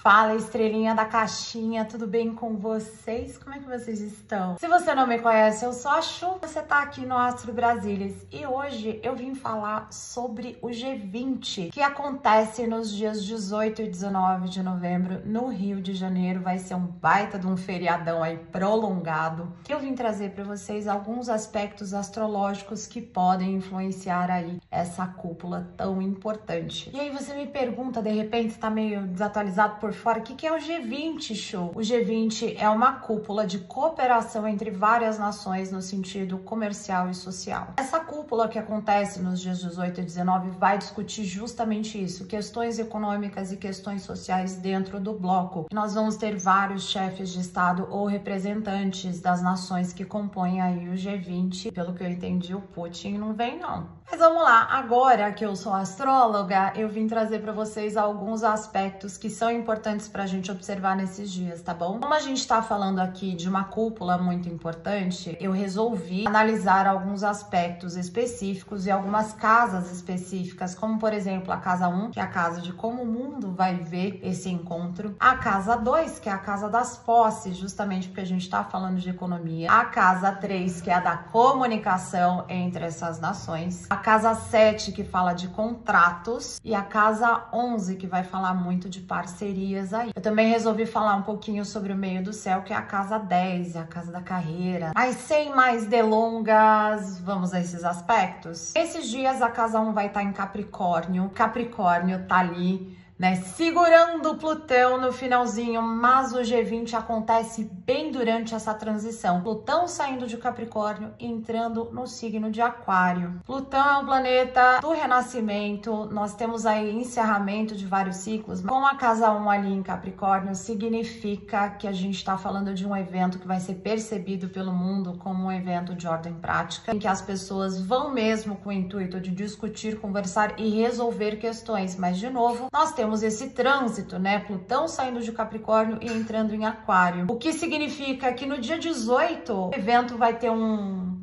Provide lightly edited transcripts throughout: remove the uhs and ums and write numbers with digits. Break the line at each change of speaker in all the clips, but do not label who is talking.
Fala, estrelinha da caixinha, tudo bem com vocês? Como é que vocês estão? Se você não me conhece, eu sou a Chu, você tá aqui no Astro Brasilis e hoje eu vim falar sobre o G20, que acontece nos dias 18 e 19 de novembro no Rio de Janeiro. Vai ser um baita de um feriadão aí prolongado. Eu vim trazer para vocês alguns aspectos astrológicos que podem influenciar aí essa cúpula tão importante. E aí você me pergunta, de repente, tá meio desatualizado por fora, o que é o G20, Chu? O G20 é uma cúpula de cooperação entre várias nações no sentido comercial e social. Essa cúpula que acontece nos dias 18 e 19 vai discutir justamente isso, questões econômicas e questões sociais dentro do bloco. Nós vamos ter vários chefes de Estado ou representantes das nações que compõem aí o G20. Pelo que eu entendi, o Putin não vem não. Mas vamos lá, agora que eu sou astróloga, eu vim trazer para vocês alguns aspectos que são importantes para a gente observar nesses dias, tá bom? Como a gente está falando aqui de uma cúpula muito importante, eu resolvi analisar alguns aspectos específicos e algumas casas específicas, como por exemplo a casa 1, que é a casa de como o mundo vai ver esse encontro, a casa 2, que é a casa das posses, justamente porque a gente está falando de economia, a casa 3, que é a da comunicação entre essas nações, a casa 7, que fala de contratos, e a casa 11, que vai falar muito de parcerias aí. Eu também resolvi falar um pouquinho sobre o meio do céu, que é a casa 10, a casa da carreira. Mas sem mais delongas, vamos a esses aspectos. Esses dias a casa 1 vai estar em Capricórnio. Capricórnio tá ali, né, segurando Plutão no finalzinho, mas o G20 acontece bem durante essa transição. Plutão saindo de Capricórnio e entrando no signo de Aquário. Plutão é um planeta do renascimento, nós temos aí encerramento de vários ciclos. Com a casa 1 ali em Capricórnio, significa que a gente está falando de um evento que vai ser percebido pelo mundo como um evento de ordem prática, em que as pessoas vão mesmo com o intuito de discutir, conversar e resolver questões. Mas, de novo, nós temos esse trânsito, né? Plutão saindo de Capricórnio e entrando em Aquário. O que significa que no dia 18 o evento vai ter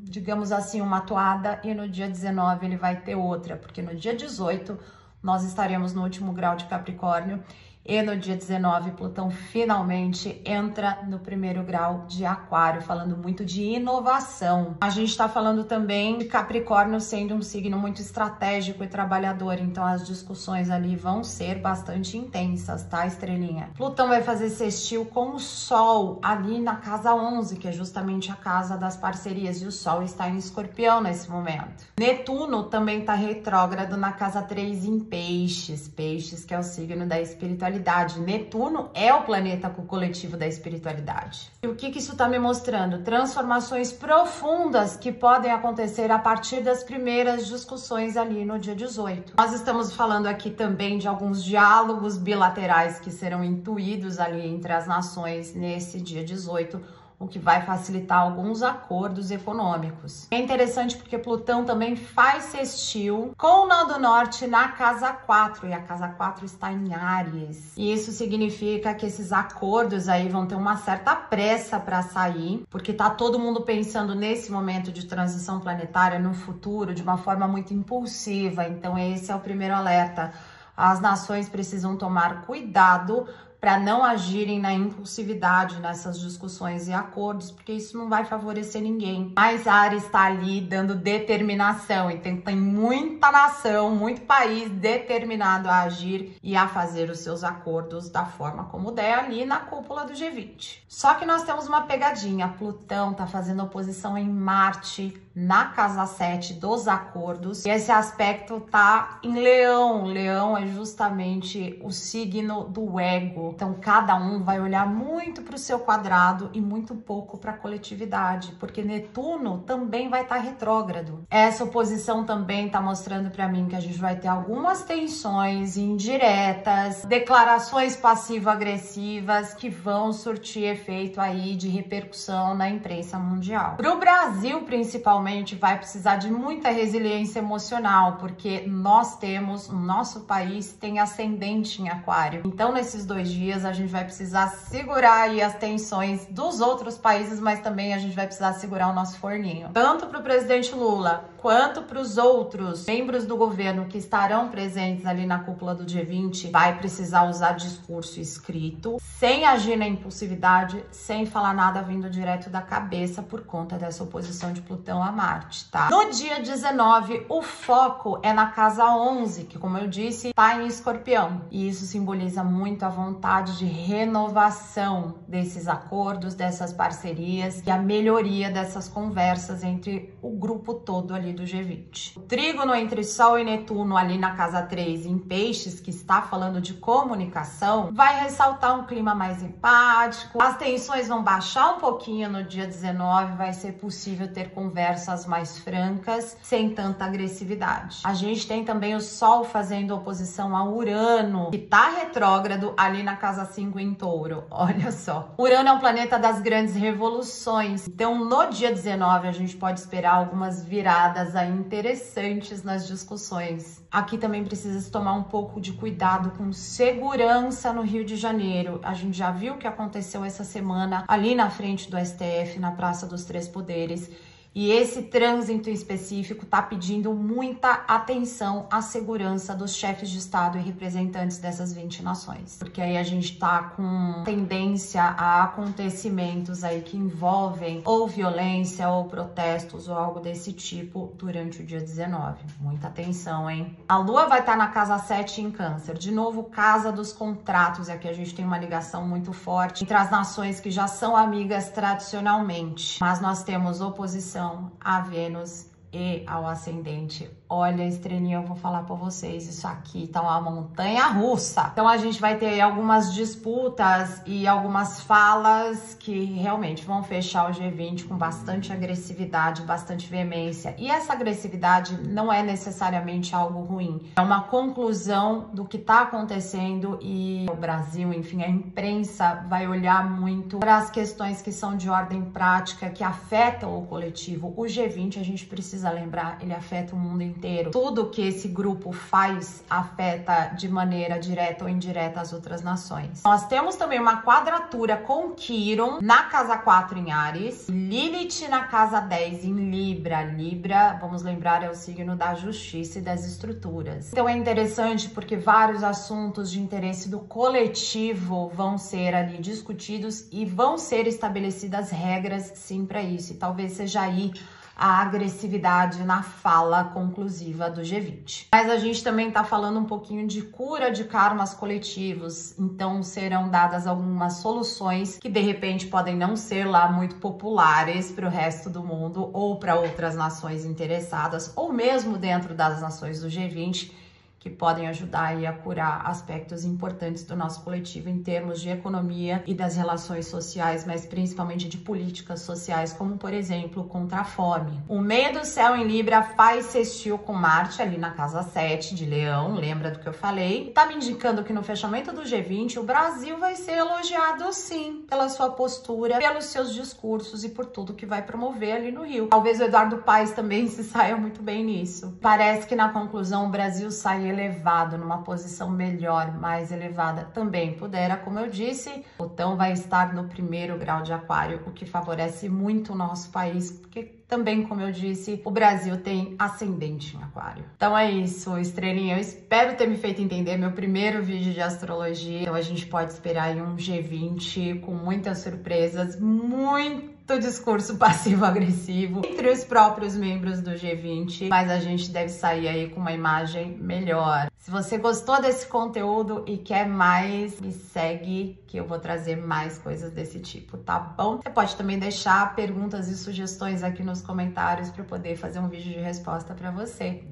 digamos assim, uma toada, e no dia 19 ele vai ter outra, porque no dia 18 nós estaremos no último grau de Capricórnio e no dia 19 Plutão finalmente entra no primeiro grau de Aquário, falando muito de inovação. A gente está falando também de Capricórnio sendo um signo muito estratégico e trabalhador, então as discussões ali vão ser bastante intensas, tá, estrelinha? Plutão vai fazer sextil com o Sol ali na casa 11, que é justamente a casa das parcerias, e o Sol está em Escorpião nesse momento. Netuno também está retrógrado na casa 3 em Peixes, Peixes que é o signo da espiritualidade. Netuno é o planeta coletivo da espiritualidade. E o que isso está me mostrando? Transformações profundas que podem acontecer a partir das primeiras discussões ali no dia 18. Nós estamos falando aqui também de alguns diálogos bilaterais que serão intuídos ali entre as nações nesse dia 18, o que vai facilitar alguns acordos econômicos. É interessante porque Plutão também faz sextil com o nó do norte na casa 4, e a casa 4 está em Áries. E isso significa que esses acordos aí vão ter uma certa pressa para sair, porque tá todo mundo pensando nesse momento de transição planetária no futuro de uma forma muito impulsiva. Então esse é o primeiro alerta. As nações precisam tomar cuidado para não agirem na impulsividade nessas discussões e acordos, porque isso não vai favorecer ninguém. Mas Áries está ali dando determinação, então tem muita nação, muito país determinado a agir e a fazer os seus acordos da forma como der ali na cúpula do G20. Só que nós temos uma pegadinha, Plutão está fazendo oposição em Marte na casa 7 dos acordos, e esse aspecto tá em Leão. Leão é justamente o signo do ego. Então, cada um vai olhar muito para o seu quadrado e muito pouco para a coletividade, porque Netuno também vai estar retrógrado. Essa oposição também está mostrando para mim que a gente vai ter algumas tensões indiretas, declarações passivo-agressivas que vão surtir efeito aí de repercussão na imprensa mundial. Para o Brasil, principalmente, vai precisar de muita resiliência emocional, porque o nosso país tem ascendente em Aquário. Então, nesses 2 dias, a gente vai precisar segurar aí as tensões dos outros países, mas também a gente vai precisar segurar o nosso forninho. Tanto para o presidente Lula quanto para os outros membros do governo que estarão presentes ali na cúpula do G20, vai precisar usar discurso escrito, sem agir na impulsividade, sem falar nada vindo direto da cabeça por conta dessa oposição de Plutão a Marte, tá? No dia 19, o foco é na casa 11, que, como eu disse, tá em Escorpião. E isso simboliza muito a vontade de renovação desses acordos, dessas parcerias e a melhoria dessas conversas entre o grupo todo ali do G20. O trígono entre Sol e Netuno ali na casa 3 em Peixes, que está falando de comunicação, vai ressaltar um clima mais empático, as tensões vão baixar um pouquinho no dia 19, vai ser possível ter conversas mais francas, sem tanta agressividade. A gente tem também o Sol fazendo oposição a Urano, que tá retrógrado ali na casa 5 em Touro. Olha só. Urano é um planeta das grandes revoluções. Então, no dia 19, a gente pode esperar algumas viradas aí interessantes nas discussões. Aqui também precisa se tomar um pouco de cuidado com segurança no Rio de Janeiro. A gente já viu o que aconteceu essa semana ali na frente do STF, na Praça dos Três Poderes. E esse trânsito específico está pedindo muita atenção à segurança dos chefes de Estado e representantes dessas 20 nações. Porque aí a gente está com tendência a acontecimentos aí que envolvem ou violência ou protestos ou algo desse tipo durante o dia 19. Muita atenção, hein? A Lua vai estar na casa 7 em Câncer. De novo, casa dos contratos. Aqui a gente tem uma ligação muito forte entre as nações que já são amigas tradicionalmente. Mas nós temos oposição a Vênus e ao ascendente. Olha, estrelinha, eu vou falar pra vocês, isso aqui tá uma montanha russa. Então a gente vai ter algumas disputas e algumas falas que realmente vão fechar o G20 com bastante agressividade, bastante veemência. E essa agressividade não é necessariamente algo ruim. É uma conclusão do que tá acontecendo e o Brasil, enfim, a imprensa vai olhar muito para as questões que são de ordem prática, que afetam o coletivo. O G20, a gente precisa lembrar, ele afeta o mundo inteiro. Tudo que esse grupo faz afeta de maneira direta ou indireta as outras nações. Nós temos também uma quadratura com Quiron na casa 4 em Áries, Lilith na casa 10 em Libra. Libra, vamos lembrar, é o signo da justiça e das estruturas. Então é interessante porque vários assuntos de interesse do coletivo vão ser ali discutidos e vão ser estabelecidas regras sim para isso. E talvez seja aí a agressividade na fala conclusiva do G20. Mas a gente também está falando um pouquinho de cura de karmas coletivos, então serão dadas algumas soluções que de repente podem não ser lá muito populares para o resto do mundo ou para outras nações interessadas, ou mesmo dentro das nações do G20, que podem ajudar aí a curar aspectos importantes do nosso coletivo em termos de economia e das relações sociais, mas principalmente de políticas sociais, como por exemplo, contra a fome. O meio do céu em Libra faz sextil com Marte ali na casa 7 de Leão, lembra do que eu falei? Tá me indicando que no fechamento do G20 o Brasil vai ser elogiado sim, pela sua postura, pelos seus discursos e por tudo que vai promover ali no Rio. Talvez o Eduardo Paes também se saia muito bem nisso. Parece que na conclusão o Brasil sai elevado, numa posição melhor, mais elevada. Também pudera, como eu disse, Plutão vai estar no 1º grau de Aquário, o que favorece muito o nosso país, porque também, como eu disse, o Brasil tem ascendente em Aquário. Então é isso, estrelinha. Eu espero ter me feito entender meu primeiro vídeo de astrologia. Então a gente pode esperar aí um G20 com muitas surpresas, muito discurso passivo-agressivo entre os próprios membros do G20, mas a gente deve sair aí com uma imagem melhor. Se você gostou desse conteúdo e quer mais, me segue que eu vou trazer mais coisas desse tipo, tá bom? Você pode também deixar perguntas e sugestões aqui nos comentários para eu poder fazer um vídeo de resposta para você.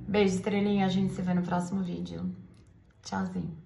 Beijo, estrelinha, a gente se vê no próximo vídeo. Tchauzinho.